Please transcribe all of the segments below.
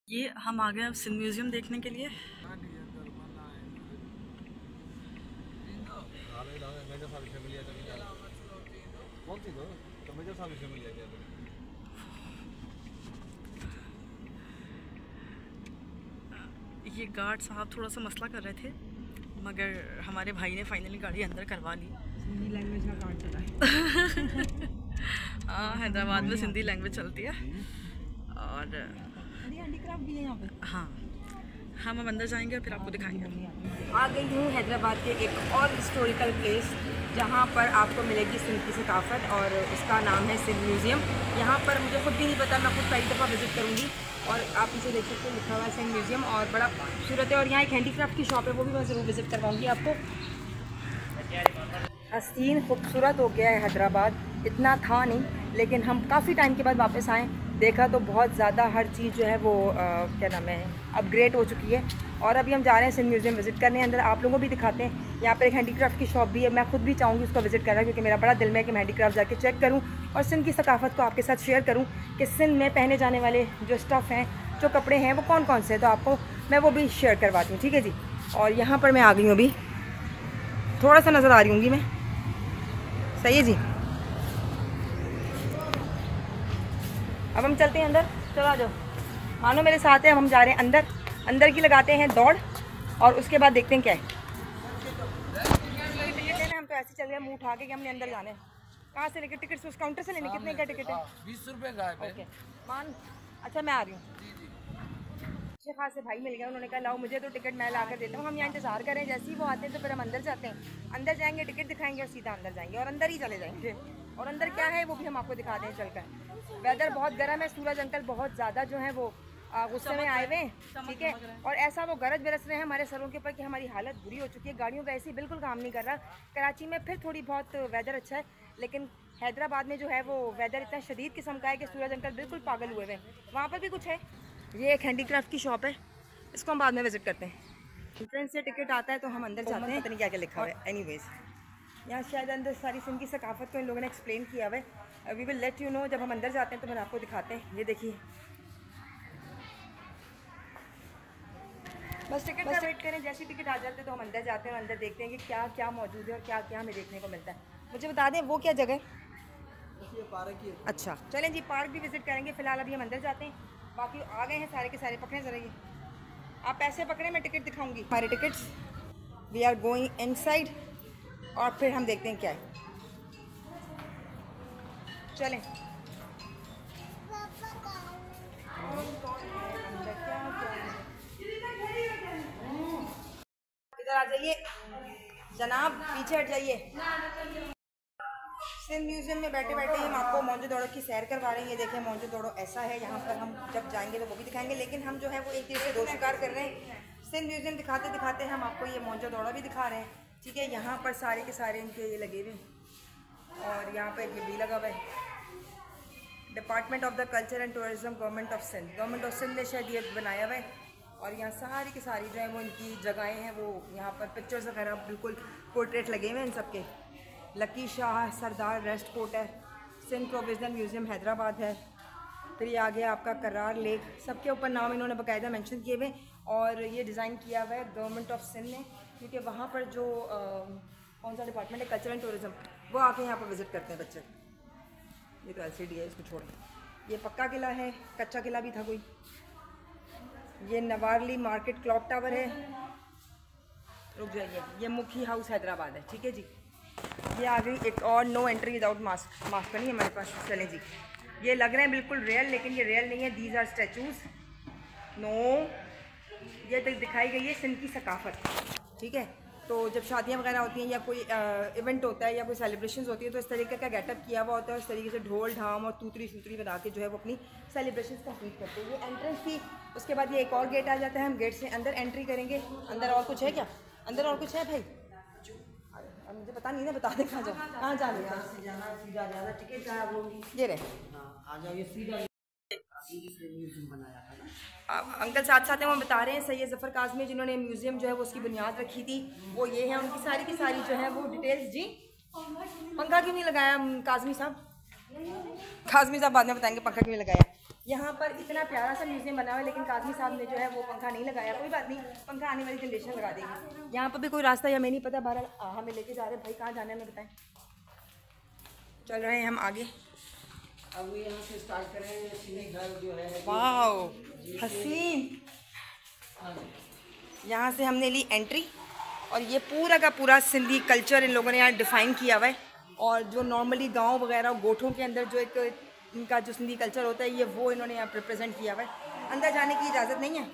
ये हम आ गए अब सिंध म्यूजियम देखने के लिए। ये गार्ड साहब थोड़ा सा मसला कर रहे थे, मगर हमारे भाई ने फाइनली गाड़ी अंदर करवा ली। सिंधी लैंग्वेज का कार्ड चला है। हाँ, हैदराबाद में सिंधी लैंग्वेज चलती है। और हैंडीक्राफ्ट भी है यहाँ पे। हाँ, हम अब अंदर जाएंगे और फिर आपको दिखाएंगे। आ गई हूँ हैदराबाद के एक और हिस्टोरिकल प्लेस जहाँ पर आपको मिलेगी सिंध की सकाफत, और उसका नाम है सिंध म्यूज़ियम। यहाँ पर मुझे खुद भी नहीं पता, मैं खुद पहली दफ़ा विज़िट करूँगी। और आप इसे देख सकते हैं, लिखा हुआ है सिंध म्यूज़ियम, और बड़ा खूबसूरत है। और यहाँ एक हैंडीक्राफ्ट की शॉप है, वो भी मैं ज़रूर विज़िट करवाऊँगी आपको। हसीन खूबसूरत हो गया है हैदराबाद, इतना था नहीं, लेकिन हम काफ़ी टाइम के बाद वापस आए, देखा तो बहुत ज़्यादा हर चीज़ जो है वो क्या नाम है, अपग्रेड हो चुकी है। और अभी हम जा रहे हैं सिंध म्यूज़ियम विज़िट करने। अंदर आप लोगों को भी दिखाते हैं। यहाँ पर एक हैंडीक्राफ्ट की शॉप भी है, मैं खुद भी चाहूँगी उसको विज़िट करना, क्योंकि मेरा बड़ा दिल में है कि मैं हैंडीक्राफ्ट जाके चेक करूँ और सिंध की सकाफत को आपके साथ शेयर करूँ कि सिंध में पहने जाने वाले जो स्टफ़ हैं, जो कपड़े हैं, वो कौन कौन से हैं। तो आपको मैं वो भी शेयर करवाती हूँ, ठीक है जी। और यहाँ पर मैं आ गई हूँ, अभी थोड़ा सा नज़र आ रही हूँगी मैं, सही है जी। अब हम चलते हैं अंदर, चलो आ जाओ, मानो मेरे साथ है। अब हम जा रहे हैं अंदर, अंदर की लगाते हैं दौड़, और उसके बाद देखते हैं क्या है। हम तो ऐसे चल रहे हैं मुँह उठा के कि हमने अंदर जाना है। कहाँ से लेके टिकट? उस काउंटर से लेने? कितने का टिकट है? 20 रुपये का है। ओके मान, अच्छा मैं आ रही हूँ। अच्छे खासे भाई मिल गए, उन्होंने कहा लाओ मुझे तो टिकट मैं ला कर देता हूँ। हम यहाँ इंतजार करें, जैसे ही वो आते हैं तो फिर हम अंदर जाते हैं। अंदर जाएंगे, टिकट दिखाएंगे और सीधा अंदर जाएंगे, और अंदर ही चले जाएंगे। और अंदर क्या है वो भी हम आपको दिखा दें चलकर। वेदर बहुत गर्म है, सूरज अंकल बहुत ज़्यादा जो है वो गुस्से में आए हुए हैं, ठीक है। और ऐसा वो गरज बरस रहे हैं हमारे सरों के ऊपर कि हमारी हालत बुरी हो चुकी है। गाड़ियों का ऐसे बिल्कुल काम नहीं कर रहा। कराची में फिर थोड़ी बहुत वेदर अच्छा है, लेकिन हैदराबाद में जो है वो वेदर इतना शदीद किस्म का है कि सूरज अंकल बिल्कुल पागल हुए हुए हैं। वहाँ पर भी कुछ है। ये एक हैंडीक्राफ्ट की शॉप है, इसको हम बाद में विजिट करते हैं। एंट्रेंस से टिकट आता है तो हम अंदर जाते हैं। पता नहीं क्या क्या लिखा हुआ है। एनीवेज, यहाँ शायद अंदर सारी सिंध की सकाफत को इन लोगों ने एक्सप्लेन किया हुआ है। We will let you know जब हम अंदर जाते हैं तो मैंने आपको दिखाते हैं। ये देखिए, बस टिकट का वेट करें, जैसे टिकट आ जाते हैं तो हम अंदर जाते हैं और अंदर देखते हैं कि क्या क्या मौजूद है और क्या क्या हमें देखने को मिलता है। मुझे बता दें वो क्या जगह है? पार्क ही है। अच्छा चलें जी, पार्क भी विजिट करेंगे। फिलहाल अभी हम अंदर जाते हैं। बाकी आ गए हैं सारे के सारे, पकड़े जरा, ये आप पैसे पकड़े, मैं टिकट दिखाऊंगी। हमारे tickets, we are going inside, और फिर हम देखते हैं क्या है। चलें, इधर आ जाइए जनाब, पीछे हट जाइए। सिंध म्यूजियम में बैठे बैठे हम आपको मोहनजोदड़ो की सैर करवा रहे हैं। ये देखें, मोहनजोदड़ो ऐसा है, यहाँ पर हम जब जाएंगे तो वो भी दिखाएंगे, लेकिन हम जो है वो एक तीर से दो शिकार कर रहे हैं। सिंध म्यूजियम दिखाते दिखाते हम आपको ये मोहनजोदड़ो भी दिखा रहे हैं, ठीक है। यहाँ पर सारे के सारे इनके ये लगे हुए हैं, और यहाँ पर ये भी लगा हुआ है, department of the culture and tourism, government of Sindh. Government of Sindh ने शायद ये बनाया हुआ है। और यहाँ सारी की सारी जो है वो इनकी जगहें हैं, वो यहाँ पर पिक्चर्स वगैरह बिल्कुल पोर्ट्रेट लगे हुए हैं इन सबके। लकी शाह सरदार रेस्ट कोर्ट है, सिंध प्रोविजनल म्यूज़ियम हैदराबाद है। फिर ये आ गया आपका करार लेक, सबके ऊपर नाम इन्होंने बाकायदा मेंशन किए हुए। और ये डिज़ाइन किया हुआ है गवर्नमेंट ऑफ सिंध ने, क्योंकि वहाँ पर जो कौन सा डिपार्टमेंट है, कल्चर एंड टूरिज़म, वो आके यहाँ पर विज़िट करते हैं बच्चे। ये तो LCD है, इसको छोड़ें। ये पक्का किला है, कच्चा किला भी था कोई। ये नवारली मार्केट क्लॉक टावर है, रुक जाइए, ये मुखी हाउस हैदराबाद है, ठीक है जी। ये आ गई एक और, no entry without mask, mask नहीं है हमारे पास। चलें जी, ये लग रहे हैं बिल्कुल रियल, लेकिन ये रियल नहीं है, दीज आर स्टैचूज़। नो, ये दिखाई गई है सिंध की सकाफत, ठीक है। तो जब शादियां वगैरह होती हैं या कोई इवेंट होता है या कोई सेलिब्रेशंस होती है, तो इस तरीके का गेटअप किया हुआ होता है, इस तरीके से ढोल ढाम और तूतरी सूतरी बना के जो है वो अपनी सेलिब्रेशंस कंप्लीट करते हैं। ये एंट्रेंस थी, उसके बाद ये एक और गेट आ जाता है, हम गेट से अंदर एंट्री करेंगे। अंदर और कुछ है क्या? अंदर और कुछ है भाई? मुझे पता नहीं ना, बता दें कहाँ जाओ, कहाँ जाना है? ये रहे अंकल साथ साथ हैं, वो बता रहे हैं सैयद ज़फ़र काज़मी जिन्होंने म्यूज़ियम जो है वो उसकी बुनियाद रखी थी, वो ये है। उनकी सारी की सारी जो है वो डिटेल्स। जी पंखा क्यों नहीं लगाया काज़मी साहब? काज़मी साहब बाद में बताएंगे पंखा क्यों नहीं लगाया। यहाँ पर इतना प्यारा सा म्यूजियम बना हुआ है, लेकिन काज़मी साहब ने जो है वो पंखा नहीं लगाया। कोई बात नहीं, पंखा आने वाली जनरेशन लगा देगी। यहाँ पर भी कोई रास्ता या हमें नहीं पता, बहरहाल हमें लेके जा रहे हैं। भाई कहाँ जाना है हमें बताएं। चल रहे हैं हम आगे। अब यहाँ से स्टार्ट करेंगे चीनी घर जो है। वाह हसीन। यहाँ से हमने ली एंट्री और ये पूरा का पूरा सिंधी कल्चर इन लोगों ने यहाँ डिफ़ाइन किया हुआ है। और जो नॉर्मली गांव वगैरह गोठों के अंदर जो एक इनका जो सिंधी कल्चर होता है, ये वो इन्होंने यहाँ रिप्रेजेंट किया हुआ है। अंदर जाने की इजाज़त नहीं है।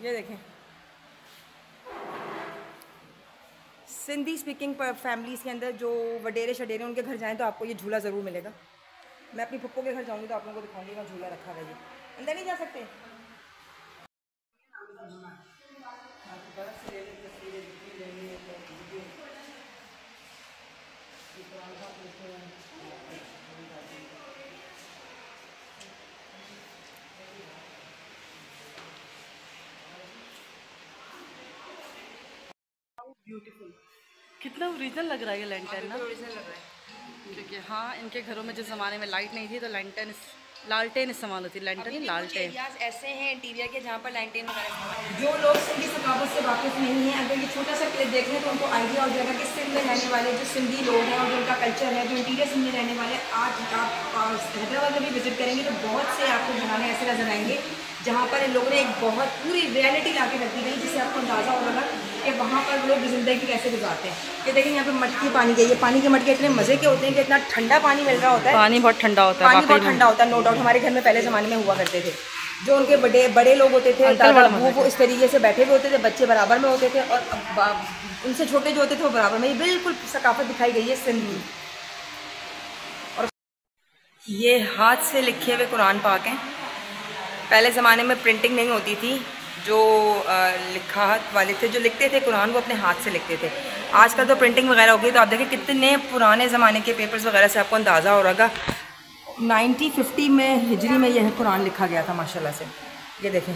ये देखें, सिंधी स्पीकिंग फैमिलीज़ के अंदर जो वडेरे शडेरे उनके घर जाएँ तो आपको ये झूला ज़रूर मिलेगा। मैं अपनी पप्पो के घर जाऊँगी तो आप लोगों को दिखाऊंगी, वहाँ झूला रखा हुआ है। अंदर नहीं जा सकते। ब्यूटीफुल, कितना ओरिजिनल लग रहा है ये लैंटर्न ना। ओरिजिनल लग रहा है क्योंकि हाँ, इनके घरों में जिस ज़माने में लाइट नहीं थी तो लालटेन इस्तेमाल होती, लैंटर्न नहीं लालटेन। ऐसे हैं इंटीरियर के जहाँ पर लालटेन वगैरह। जो लोग सिंधी सकाफत से वाकिफ नहीं है, अगर ये छोटा सा क्लिप देख लें तो उनको आइडिया हो जाएगा कि सिंध में रहने वाले जो सिंधी लोग हैं और जो उनका कल्चर है, जो इंटीरियर सिंध में रहने वाले, आज आप हैदराबाद में भी विजिट करेंगे तो बहुत से आपको घराने ऐसे नजर आएंगे जहाँ पर इन लोगों ने एक बहुत पूरी रियलिटी ला के रख दी गई, जिससे आपको अंदाज़ा होगा कि वहाँ पर लोग ज़िंदगी कैसे गुजारते हैं। कि देखिए यहाँ पे मटकी पानी के, ये पानी के मटके इतने मज़े के होते हैं कि इतना ठंडा पानी मिल रहा होता है। पानी बहुत ठंडा होता है, पानी बहुत ठंडा होता है, नो डाउट। हमारे घर में पहले ज़माने में हुआ करते थे, जो उनके बड़े लोग होते थे वो इस तरीके से बैठे हुए होते थे, बच्चे बराबर में होते थे और उनसे छोटे जो होते थे वो बराबर में। ये बिल्कुल सकाफत दिखाई गई है सिंध की। और ये हाथ से लिखे हुए कुरान पाक हैं। पहले ज़माने में प्रिंटिंग नहीं होती थी, जो लिखात वाले थे जो लिखते थे कुरान वो अपने हाथ से लिखते थे। आजकल तो प्रिंटिंग वगैरह हो गई, तो आप देखें कितने पुराने ज़माने के पेपर्स वगैरह से आपको अंदाज़ा हो रहा। 1950 में हिजरी में यह कुरान लिखा गया था माशाल्लाह से। ये देखें,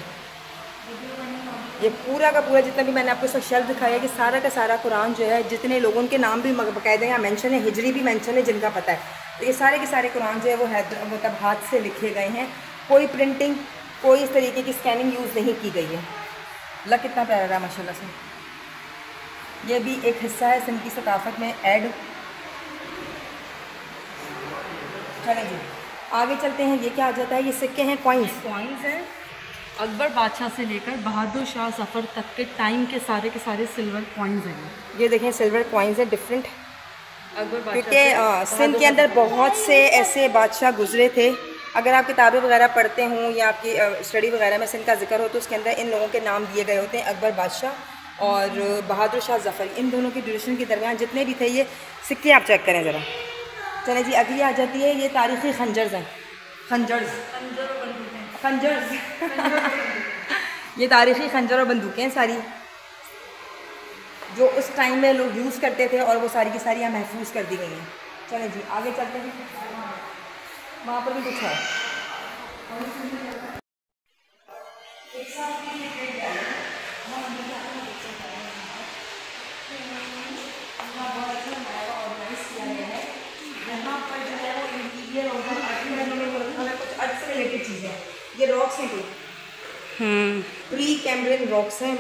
ये पूरा का पूरा जितना भी मैंने आपको इसका शेल्फ दिखाया कि सारा का सारा कुरान जो है, जितने लोगों के नाम भी बाकायदे यहाँ मेंशन है, हिजरी भी मेंशन है जिनका पता है, तो ये सारे के सारे कुरान जो है वो मतलब हाथ से लिखे गए हैं। कोई प्रिंटिंग, कोई इस तरीके की स्कैनिंग यूज़ नहीं की गई है। लग कितना प्यारा रहा माशाल्लाह से। ये भी एक हिस्सा है सिंध की सकाफत में ऐड। चलें जी आगे चलते हैं। ये क्या आ जाता है? ये सिक्के हैं, कॉइन्स हैं। अकबर बादशाह से लेकर बहादुर शाह जफ़र तक के टाइम के सारे सिल्वर कॉइन्स हैं। ये देखें सिल्वर कॉइन्स हैं डिफरेंट, क्योंकि सिंध के अंदर बहुत से ऐसे बादशाह गुजरे थे। अगर आप किताबें वगैरह पढ़ते हों या आपकी स्टडी वगैरह में सिंध का जिक्र हो तो उसके अंदर इन लोगों के नाम दिए गए होते हैं। अकबर बादशाह और बहादुर शाह जफ़र, इन दोनों के ड्यूरेशन के दरमियान जितने भी थे ये सिक्के आप चेक करें ज़रा। चलें जी अगली आ जाती है, ये तारीख़ी खंजर्स हैं। खंजर्स ये तारीख़ी खंजर और बंदूकें सारी जो उस टाइम में लोग यूज़ करते थे और वो सारी की सारी यहाँ महफूज कर दी गई हैं। चलें जी आगे चलते हैं, वहाँ पर भी कुछ है। यहाँ पर जो है वो इंटीरियर और कुछ अर्थ से रिलेटेड चीज़ें हैं। ये रॉक्स हैं, कोई प्री कैम्ब्रियन रॉक्स हैं,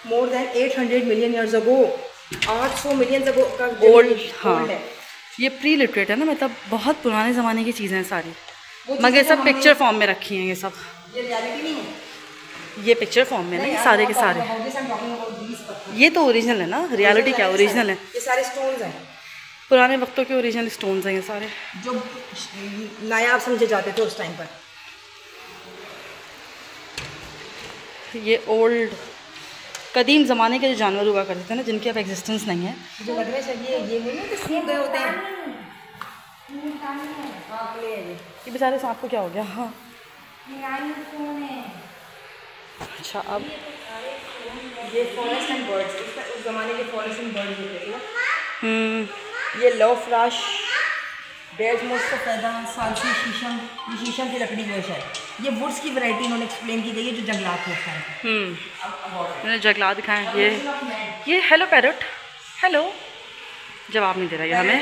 more than 800 million years ago, 800 million ago का गोल्ड। हाँ है। ये प्री लिटरेट है ना, मतलब बहुत पुराने ज़माने की चीज़ें हैं सारी, मगर सब पिक्चर फॉर्म में रखी हैं। ये सब ये रियलिटी नहीं है, ये पिक्चर फॉर्म में ना, ये सारे के सारे। ये तो ओरिजिनल है ना, रियलिटी क्या ओरिजिनल है? ये सारे स्टोन्स हैं, पुराने वक्तों के ओरिजिनल स्टोन्स हैं ये सारे, जो नायाब समझे जाते थे उस टाइम पर। ये ओल्ड कदीम ज़माने के जो जानवर हुआ करते थे ना, जिनकी अब एग्जिस्टेंस नहीं है। जो लग रहा है चाहिए ये वो नहीं सूख गए होते हैं। ये बेचारे सांप को क्या हो गया? हाँ अच्छा, अब ये फॉरेस्ट एंड बर्ड्स, उस ज़माने के फॉरेस्ट एंड बर्ड्स होते थे। ये लव फ्लाश, बेल्स मोस्ट पैदा, सालसी शीशम, ये शीशम की लकड़ी गोश है। ये वुड्स की वैरायटी इन्होंने एक्सप्लेन की गई है जो जंगलात होता है। मैंने जंगलात दिखाए। ये हेलो पैरट, हेलो, जवाब नहीं दे रहा है हमें,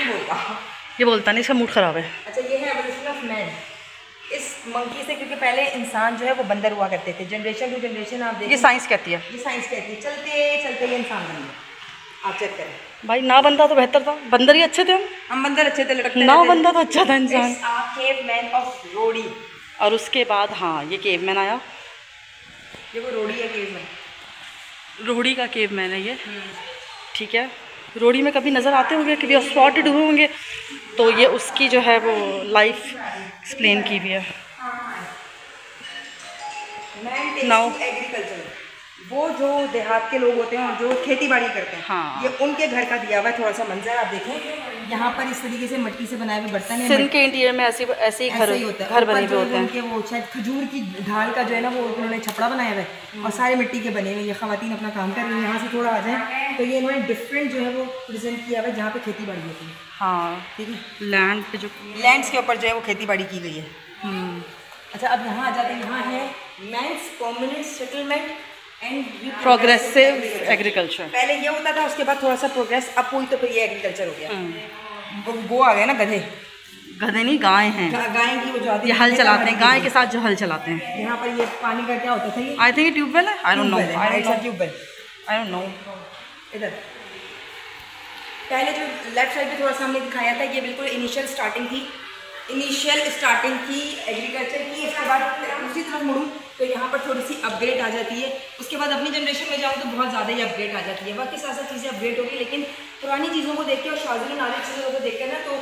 ये बोलता नहीं, इसका मूड ख़राब है। अच्छा ये है एवोल्यूशन ऑफ ऑफ मैन, इस मंकी से, क्योंकि पहले इंसान जो है वो बंदर हुआ करते थे, जनरेशन टू जनरेशन आप देखिए, ये साइंस कहती है, ये साइंस कहती है, चलते चलते ये इंसान बन गया। आप चेक करें भाई ना बनता तो बेहतर था, बंदर ही अच्छे थे हम बंदर अच्छे थे, लटकते ना रहते थे। बनता तो अच्छा था इंसान। केवमैन ऑफ रोडी, और उसके बाद हाँ ये केवमैन आया, ये वो रोडी है केवमैन, रोड़ी का केवमैन है ये, ठीक है। रोड़ी में कभी नज़र आते होंगे, कभी स्पॉटेड हुए होंगे, तो ये उसकी जो है वो लाइफ एक्सप्लेन की हुई है। नाउ एग्रीकल्चर, वो जो देहात के लोग होते हैं और जो खेती बाड़ी करते हैं, हाँ। ये उनके घर का दिया हुआ है थोड़ा सा मंजर। आप देखें यहाँ पर इस तरीके से मिट्टी से बनाए हुए बर्तन है, सिंध के इंटीरियर में ऐसे ही घर बने हुए होते हैं। उनके वो शायद खजूर की ढाल का जो है ना वो उन्होंने छपड़ा बनाया हुआ है और सारे मिट्टी के बने हुए। ये खवातीन अपना काम कर रही है। यहाँ से थोड़ा आ जाए तो ये इन्होंने डिफरेंट जो है वो प्रेजेंट किया हुआ है जहाँ पे खेती बाड़ी होती है। हाँ ठीक है, लैंड पे जो लैंड्स के ऊपर जो है वो खेती बाड़ी की गई है। अच्छा अब यहाँ आ जाते हैं, यहाँ है मेंस permanent settlement and progressive agriculture. पहले ये होता था, उसके बाद थोड़ा सा प्रोग्रेस अप हुई तो फिर ये एग्रीकल्चर हो गया। वो आ गया ना गधे, गधे नहीं गाय हैं, गाय की वो जो आती ये है हल चलाते हैं, गाय के साथ जो हल चलाते हैं। यहाँ पर ये पानी का क्या होता था, ये आई थिंक ट्यूबवेल है, I don't know, tubewell, I don't know. इधर पहले जो लेफ्ट साइड पे थोड़ा सा हमने दिखाया था, ये बिल्कुल इनिशियल स्टार्टिंग थी एग्रीकल्चर की। उसके बाद दूसरी तरफ मुड़ूँ तो यहाँ पर थोड़ी सी अपग्रेड आ जाती है। उसके बाद अपनी जनरेशन में जाऊँ तो बहुत ज़्यादा ही अपग्रेड आ जाती है। बाकी साथ साथ चीज़ें अपग्रेड होगी, लेकिन पुरानी चीज़ों को देख के और शाजुल नाजुक चीज़ों को देख कर ना तो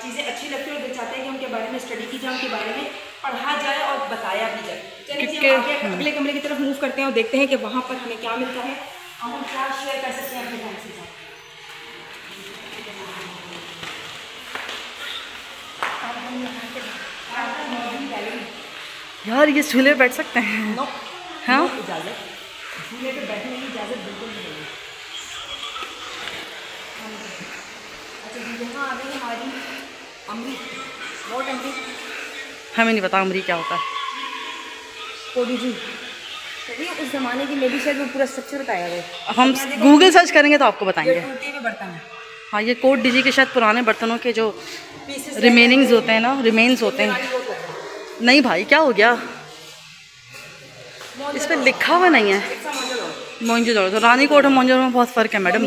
चीज़ें अच्छी लगती है और दिल चाहते हैं कि उनके बारे में स्टडी की जाए, उनके बारे में पढ़ा जाए और बताया भी जाए। चलिए हम अगले कमरे की तरफ मूव करते हैं और देखते हैं कि वहाँ पर हमें क्या मिलता है और हम क्या शेयर कर सकते हैं अपने फ्रेंड्स के साथ। यार ये झूले बैठ सकते हैं? नो, हाँ इजाज़त, झूले पे बैठने की इजाज़त बिल्कुल नहीं है। अच्छा जी, यहाँ आ गई हमारी अमरी, वॉट अमरी? हमें नहीं पता अमरी क्या होता है। कोडी जी, चलिए उस ज़माने की मेरी शायद वो पूरा स्ट्रक्चर बताया गया। हम गूगल सर्च करेंगे तो आपको ये बताएंगे। टूटे हुए बर्तन है। हाँ ये कोट डीजी के शायद पुराने बर्तनों के जो रिमेनिंग्स होते हैं ना, रिमेन्स होते हैं। नहीं भाई क्या हो गया, इस पर लिखा हुआ नहीं है मोहनजोदड़ो। तो रानीकोट और मोहनजोदड़ो में बहुत फ़र्क है मैडम।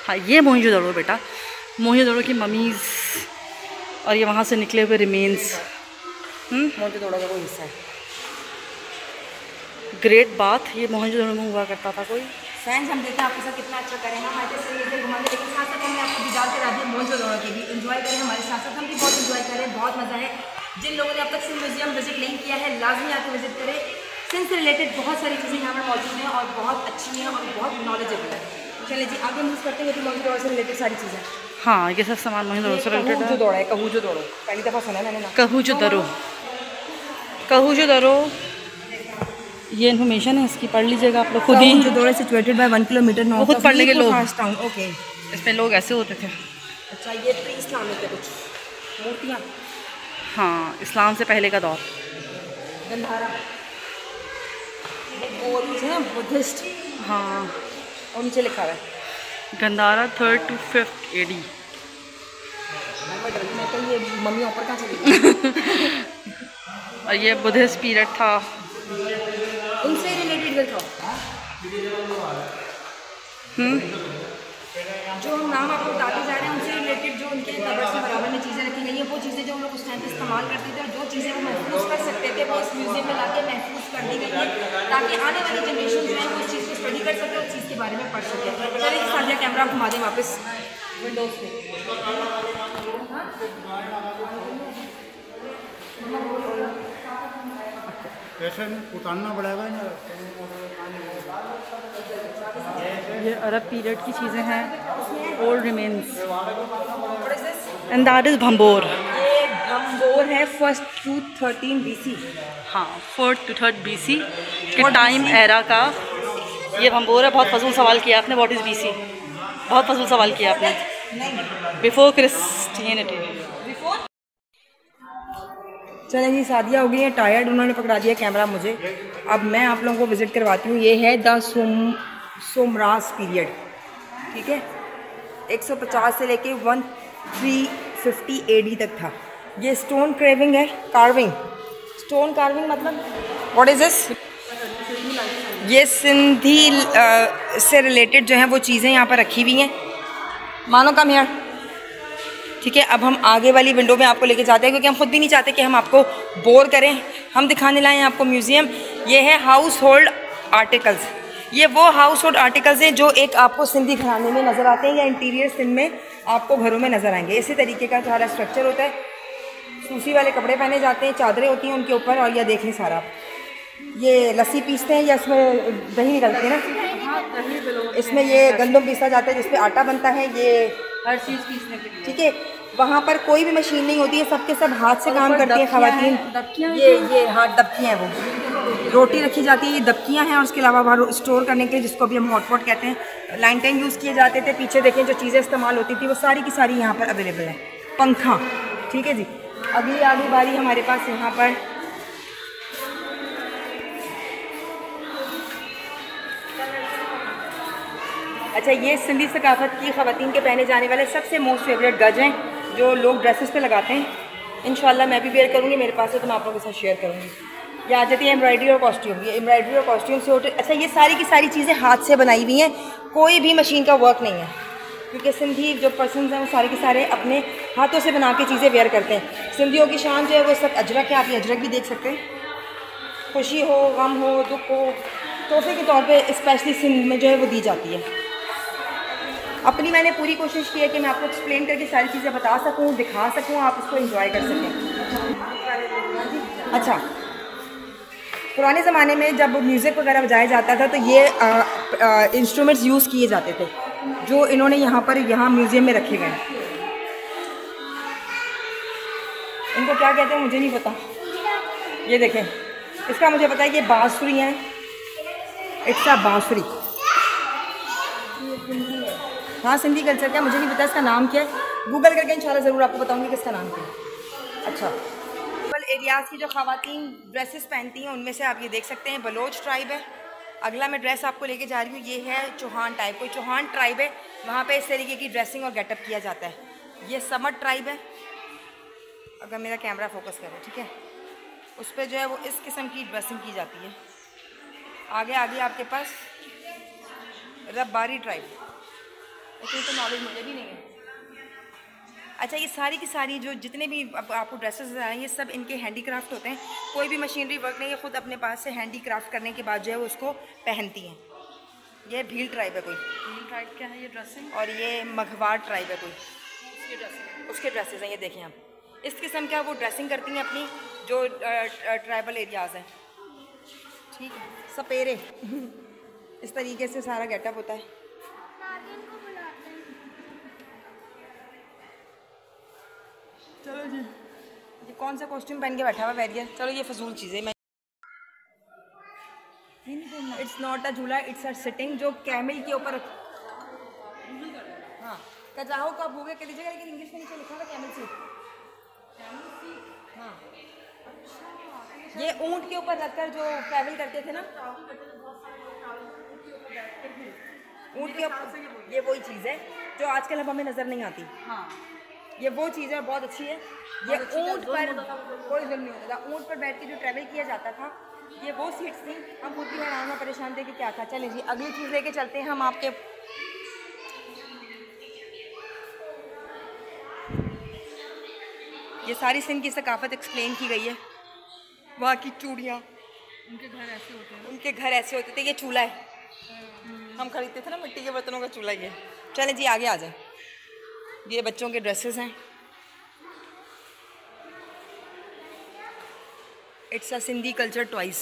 हाँ ये मोहनजोदड़ो बेटा, मोहनजोदड़ो की ममीज़ और ये वहाँ से निकले हुए रिमेन्स। मोहनजोदड़ो का कोई हिस्सा है। ग्रेट बात, ये मोहनजोदड़ो में हुआ करता था कोई। फ्रेंड्स हम देखते हैं आपके साथ कितना अच्छा करें हम आते से घुमाने, लेकिन साथ साथ हमने आपको दिदार करा दिए मोहनजोदड़ो के भी। एंजॉय करें हमारे साथ साथ, हम भी बहुत एंजॉय करें, बहुत मज़ा है। जिन लोगों ने अब तक सिंध म्यूजियम विजिट नहीं किया है लाजमी आके विजिट करें। सिंध से रिलेटेड बहुत सारी चीज़ें यहाँ पर मौजूद हैं और बहुत अच्छी हैं और बहुत नॉलेजेबल है। चलिए जी आगे मूव करते हैं, मोहनजोदड़ो से रिलेटेड सारी चीज़ें। हाँ ये सब सामान मोहनजोदड़ो से रिलेटेड है। दौड़ा है कहूजोदड़ो, पहली दफ़ा सुना है मैंने ना। कहूजोदड़ो, कहूजोदड़ो ये इन्फॉर्मेशन है इसकी, पढ़ लीजिएगा आप लोग खुद ही। कहूजोदड़ो सिचुएटेड बाय 1 किलोमीटर नॉर्थ खुद पढ़ लेंगे लोग। टाउन। ओके, इसमें लोग ऐसे होते थे। अच्छा ये प्री इस्लामिक है कुछ मूर्तियाँ। हाँ इस्लाम से पहले का दौर। गंधारा बोरीज हैं बुद्धिस्ट। हाँ और नीचे लिखा हुआ है Gandhara 3rd to 5th AD। मैं तो ये मम्मी ऊपर कहाँ चली गई। और ये बुद्धिस्ट पीरियड था। उनसे रिलेटेड था जो हम नाम आपको बताते जा रहे हैं, उनसे रिलेटेड जो उनके कबर्स में बराबर में चीज़ें रखी गई हैं, वो चीज़ें जो हम लोग उस टाइम पे इस्तेमाल करते थे और जो चीज़ें वो महफूज कर सकते थे वो इस म्यूज़ियम में लाके महफूज कर दी गई है ताकि आने वाली जनरेशन जो है वो इस चीज़ को स्टडी कर सके, उस चीज़ के बारे में पढ़ सके। चलिए साझा कैमरा घुमा दें वापस विंडोज़ पे। ऐसे उतारना पड़ेगा ना। ये अरब पीरियड की चीज़ें हैं, old remains, and that is Bhambore. ये भंबोर है 1st to 13 BC। हाँ 4th to 3rd BC के टाइम एरा का ये भंबोर है। बहुत फजूल सवाल किया आपने, व्हाट इज़ BC, बहुत फजूल सवाल किया आपने। Before Christianity. चलें जी सादिया हो गई है टायर्ड, उन्होंने पकड़ा दिया कैमरा मुझे। अब मैं आप लोगों को विज़िट करवाती हूँ। ये है द सोमरास पीरियड, ठीक है। 150 से लेके 135 850 AD तक था। ये स्टोन क्रेविंग है, कार्विंग, स्टोन कार्विंग मतलब व्हाट इज़ दिस? ये सिंधी से रिलेटेड जो है वो चीज़ें यहाँ पर रखी हुई हैं। मानो कम यार, ठीक है। अब हम आगे वाली विंडो में आपको लेके जाते हैं क्योंकि हम खुद भी नहीं चाहते कि हम आपको बोर करें। हम दिखाने लाए हैं आपको म्यूज़ियम। ये है हाउस होल्ड आर्टिकल्स। ये वो हाउस होल्ड आर्टिकल्स हैं जो एक आपको सिंधी घराने में नज़र आते हैं या इंटीरियर सिंध में आपको घरों में नज़र आएंगे। इसी तरीके का सारा स्ट्रक्चर होता है। सूसी वाले कपड़े पहने जाते हैं, चादरें होती हैं उनके ऊपर। और यह देख लें सारा, ये लस्सी पीसते हैं या इसमें दही निकलती है ना, इसमें ये गंदम पीसा जाता है जिसपे आटा बनता है। ये हर चीज़ पीसने के लिए, ठीक है। वहाँ पर कोई भी मशीन नहीं होती है, सबके सब हाथ से काम करती हैं ख़वातीन। ये हाँ दबकियाँ हैं, वो रोटी रखी जाती है, ये दबकियाँ हैं। और उसके अलावा बाहर स्टोर करने के लिए जिसको भी हम हॉटपॉट कहते हैं, लाइंटेन यूज़ किए जाते थे। पीछे देखें जो चीज़ें इस्तेमाल होती थी वो सारी की सारी यहाँ पर अवेलेबल है। पंखा, ठीक है जी। अगली आगे बारी हमारे पास यहाँ पर अच्छा, ये सिंधी सकाफत की ख़वातीन के पहने जाने वाले सबसे मोस्ट फेवरेट गज हैं जो लोग ड्रेसेस पे लगाते हैं। इंशाल्लाह मैं भी वेयर करूँगी, मेरे पास है तो मैं आप लोगों के साथ शेयर करूँगी। ये आ जाती है एम्ब्रॉयडरी और कॉस्ट्यूम। ये एम्ब्रॉयडरी और कॉस्ट्यूम से होते। अच्छा, ये सारी की सारी चीज़ें हाथ से बनाई हुई हैं, कोई भी मशीन का वर्क नहीं है क्योंकि सिंधी जो पर्सन हैं वो सारे के सारे अपने हाथों से बना के चीज़ें वेयर करते हैं। सिंधियों की शान जो है वो सब अजरक है। आप ये अजरक भी देख सकते हैं। खुशी हो, गम हो, दुख हो, तोहफे के तौर पे स्पेशली सिंध में जो है वो दी जाती है। अपनी मैंने पूरी कोशिश की है कि मैं आपको एक्सप्लेन करके सारी चीज़ें बता सकूं, दिखा सकूं, आप उसको एंजॉय कर सकें। अच्छा, पुराने ज़माने में जब म्यूज़िक वगैरह बजाया जाता था तो ये इंस्ट्रूमेंट्स यूज़ किए जाते थे जो इन्होंने यहाँ म्यूज़ियम में रखे गए हैं। इनको क्या कहते हैं मुझे नहीं पता। ये देखें, इसका मुझे पता है कि बांसुरी है। इट्स अ बांसुरी। हाँ, सिंधी कल्चर का मुझे नहीं पता इसका नाम क्या है। गूगल करके इंशाल्लाह ज़रूर आपको बताऊंगी कि इसका नाम क्या है। अच्छा, ट्राइबल एरियाज़ की जो ख़वातीन ड्रेसेस पहनती हैं उनमें से आप ये देख सकते हैं बलोच ट्राइब है। अगला मैं ड्रेस आपको लेके जा रही हूँ, ये है चौहान टाइप। कोई चौहान ट्राइब है, वहाँ पे इस तरीके की ड्रेसिंग और गेटअप किया जाता है। ये समट ट्राइब है, अगर मेरा कैमरा फोकस करे, ठीक है, उस पर जो है वो इस किस्म की ड्रेसिंग की जाती है। आगे आगे आपके पास रब्बारी ट्राइब, इतनी तो नॉलेज मुझे भी नहीं है। अच्छा, ये सारी की सारी जो जितने भी आपको ड्रेसेस आ रहे हैं ये सब इनके हैंडीक्राफ्ट होते हैं। कोई भी मशीनरी वर्क नहीं है, खुद अपने पास से हैंडीक्राफ्ट करने के बाद जो है वो उसको पहनती हैं। ये भील ट्राइब है कोई। भील ट्राइब क्या है ये ड्रेसिंग? और ये मघवार ट्राइब है कोई, उसके ड्रेसेस हैं। ये देखें आप, इस किस्म का वो ड्रेसिंग करती हैं अपनी जो ट्राइबल एरियाज़ हैं, ठीक है। सपेरे इस तरीके से सारा गेटअप होता है। चलो जी, ये कौन सा कॉस्ट्यूम पहन के बैठा हुआ बैरियर? चलो ये फजूल चीज़ें मैं इट्स नॉट अ झूला, इट्स अ सिटिंग जो कैमल के ऊपर। हाँ, कजाहो का भूगे कह दीजिएगा, लेकिन इंग्लिश में नीचे लिखा हुआ कैमल सीट। हाँ, ये ऊंट के ऊपर रखकर जो ट्रैवल करते थे ना, ऊंट के ऊपर। ये वही चीज़ है जो आजकल अब हमें नज़र नहीं आती। हाँ, ये वो चीज़ है, बहुत अच्छी है। ये ऊंट पर कोई जुल्म नहीं होता था, ऊंट पर बैठ के जो ट्रैवल किया जाता था, ये वो सीट्स थी। हम खुद भी हैरान और परेशान थे कि क्या था। चलें जी, अगली चीज़ लेके चलते हैं हम आपके। ये सारी सिंध की सकाफत एक्सप्लेन की गई है। वहाँ की चूड़ियाँ, उनके घर ऐसे होते हैं, उनके घर ऐसे होते थे। ये चूल्हा है, हम खरीदते थे ना मिट्टी के बर्तनों का चूल्हा। ये चलें जी आगे आ जाए। ये बच्चों के ड्रेसेस हैं। It's a Sindhi culture toys,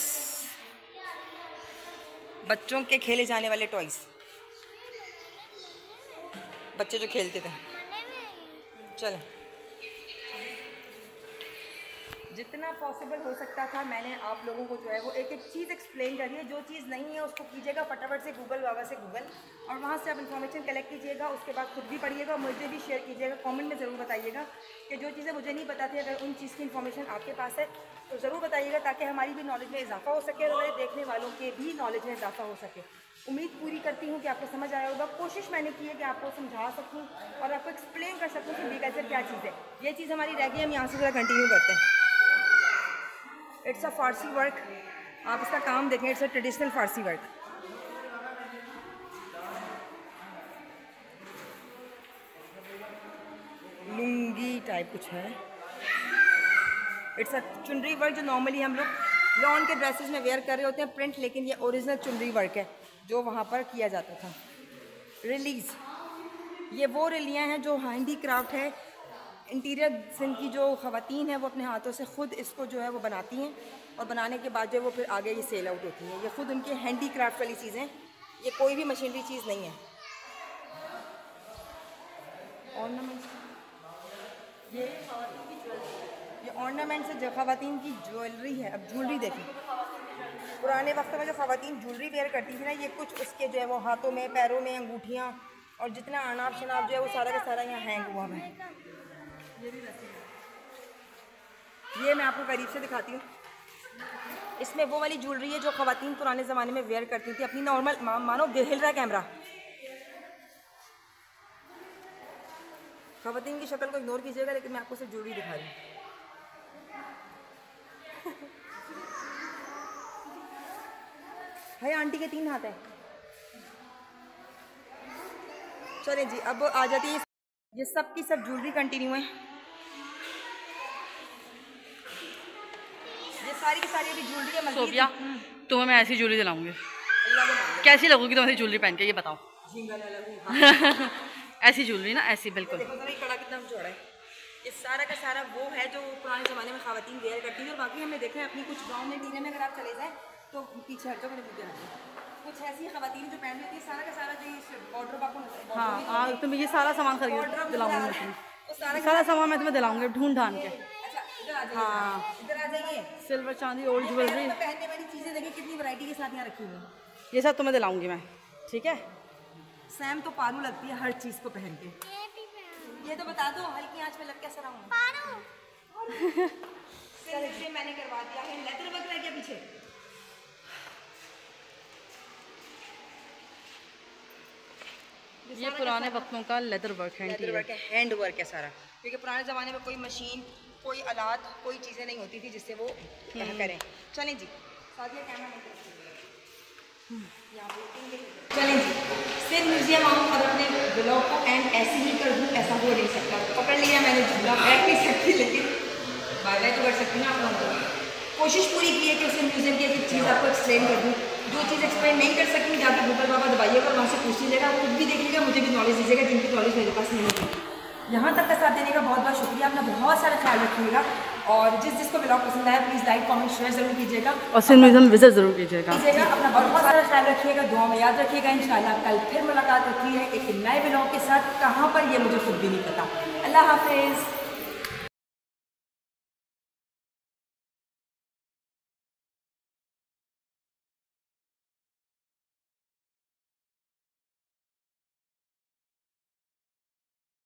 बच्चों के खेले जाने वाले टॉयस, बच्चे जो खेलते थे। चलें, जितना पॉसिबल हो सकता था मैंने आप लोगों को जो है वो एक एक चीज़ एक्सप्लेन करी है। जो चीज़ नहीं है उसको कीजिएगा फटाफट से गूगल बाबा से गूगल, और वहाँ से आप इन्फॉर्मेशन कलेक्ट कीजिएगा। उसके बाद खुद भी पढ़िएगा और मुझे भी शेयर कीजिएगा, कमेंट में ज़रूर बताइएगा कि जो चीज़ें मुझे नहीं पता थी, अगर उन चीज़ की इन्फॉर्मेशन आपके पास है तो ज़रूर बताइएगा, ताकि हमारी भी नॉलेज में इजाफा हो सके और हमारे देखने वालों के भी नॉलेज में इजाफा हो सके। उम्मीद पूरी करती हूँ कि आपको समझ आया होगा। कोशिश मैंने की है कि आपको समझा सकूँ और आपको एक्सप्लेन कर सकूँ कि बेकल्चर क्या चीज़ है। ये चीज़ हमारी रह गई, हम यहाँ से ज़रा कंटिन्यू करते हैं। इट्स अ फारसी वर्क, आप इसका काम देखें, it's a traditional Farsi work. Lungi type कुछ है। इट्स अ चुनरी वर्क जो नॉर्मली हम लोग लॉन के ड्रेसेस में वेयर कर रहे होते हैं प्रिंट, लेकिन ये ओरिजिनल चुनरी वर्क है जो वहाँ पर किया जाता था। रिलीज़, ये वो रिलियाँ हैं जो हैंडी क्राफ्ट है। इंटीरियर सिंध की जो ख़वातीन हैं वो अपने हाथों से ख़ुद इसको जो है वो बनाती हैं, और बनाने के बाद जो वो फिर आगे ये सेल आउट होती हैं। ये ख़ुद उनके हैंडी क्राफ्ट वाली चीज़ें, ये कोई भी मशीनरी चीज़ नहीं है। ऑर्नामेंट्स, ये ऑर्नामेंट्स है जो ख़वातीन की ज्वेलरी है। अब ज्वेलरी देखें, पुराने वक्त में जो ख़वातीन ज्वेलरी वेयर करती थी ना, ये कुछ उसके जो है वो हाथों में, पैरों में अंगूठियाँ और जितना अनाप शनाप जो है वो सारा का सारा यहाँ हैंग हुआ है। ये मैं आपको करीब से दिखाती हूँ। इसमें वो वाली ज्वेलरी है जो ख़वातीन पुराने ज़माने में वेयर करती थी अपनी नॉर्मल, मानो हिल रहा है कैमरा। ख़वातीन की शक्ल को इग्नोर कीजिएगा, लेकिन मैं आपको सिर्फ ज्वेलरी दिखा रही हूँ। है आंटी के 3 हाथ है। चले जी, अब आ जाती है, ये सब की सब ज्वेलरी कंटिन्यू है। ये सारी की सारी अभी ज्वेलरी है। सोफिया, तुम्हें मैं ऐसी ज्वेलरी दिलाऊंगी, कैसी लगूगी तुम्हें ऐसी ज्वेलरी पहन के, ये बताओ। ऐसी ज्वेलरी ना, ऐसी बिल्कुल। देखो जरा ये कड़ा कितना चौड़ा है। ये सारा का सारा वो है जो पुराने ज़माने में ख़वातीन वेयर करती थी। और बाकी हमने देखा है अपनी कुछ गाँव में, टीने में अगर आप चले जाएँ तो पीछे हटो, मैंने बुद्ध कुछ ऐसी ख़वातीन जो पहन लेती है सारा का सारा जो ऑर्डर आपको। हाँ, तुम ये सारा सामान खरीद दिलाऊंगी, सारा सामान मैं तुम्हें दिलाऊंगी ढूंढ ढांढ के। हाँ, इधर आ जाइए। सिल्वर, चांदी, ओल्ड ज्वेलरी, पहनने वाली चीज़ें देखिए कितनी वैरायटी के साथ यहाँ रखी हुई है। ये सब तुम्हें दिलाऊंगी मैं, ठीक है। सैम तो पारू लगती है हर चीज़ को पहन के। ये तो बता दो हल्की आंच में लग कैसा रहा हूँ। से मैंने करवा दिया है। लेदर वर्क रह गया पीछे। ये पुराने वक्तों का लेदर वर्क है, हैंड वर्क है सारा, क्योंकि पुराने ज़माने में कोई मशीन, कोई आलात, कोई चीज़ें नहीं होती थी जिससे वो करें। चलें जी, कैमरा चलें जी, सिर्फ म्यूजियम आऊँ और अपने ब्लॉग को एंड ऐसे ही कर दूँ, ऐसा हो नहीं सकता। पकड़ लिया मैंने झूला, बैठ नहीं सकती, लेकिन बाय बाय तो कर सकती ना आप लोगों को। कोशिश पूरी की है कि उसे म्यूजियम की एक चीज़ आपको एक्सप्लेन कर दूँ। जो चीज़ एक्सप्लेन नहीं कर सकती जाके गूगल बाबा दबाइएगा और वहाँ से पूछ लीजिएगा, खुद भी देखिएगा, मुझे भी नॉलेज दीजिएगा जिनकी नॉलेज मेरे पास नहीं होती। यहाँ तक का साथ देने का बहुत बहुत शुक्रिया। अपना बहुत सारा ख्याल रखिएगा, और जिसको ब्लॉग पसंद आया प्लीज़ लाइक कमेंट शेयर ज़रूर कीजिएगा, और सिंध म्यूजियम विजिट ज़रूर कीजिएगा। अपना बहुत सारा ख्याल रखिएगा, दुआ में याद रखिएगा। इंशाल्लाह कल फिर मुलाकात होती है एक नए ब्लॉग के साथ। कहाँ पर ये मुझे खुद भी नहीं पता। अल्लाह हाफिज़।